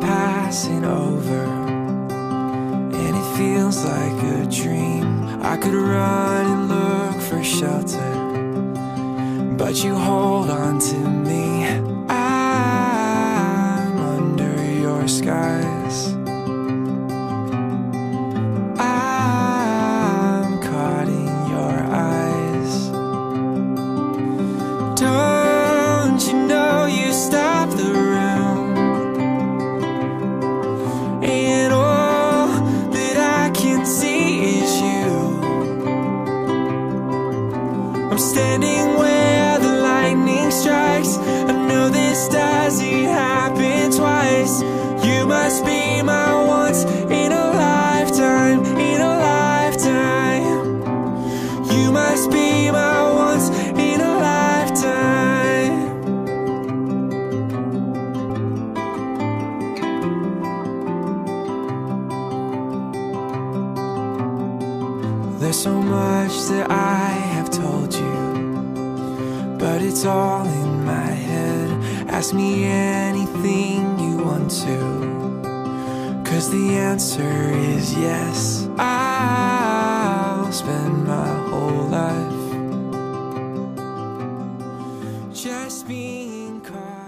passing over, and it feels like a dream. I could run and look for shelter, but you hold on to me. I'm under your skies. I'm caught in your eyes. Don't you know you stop the room, and all that I can see is you. I'm standing where the lightning strikes. I know this doesn't happen twice. You must be my once in a lifetime, in a lifetime. You must be my once in a lifetime. There's so much that I have told you, but it's all in my head. Ask me anything you want to, 'cause the answer is yes. I'll spend my whole life just being caught.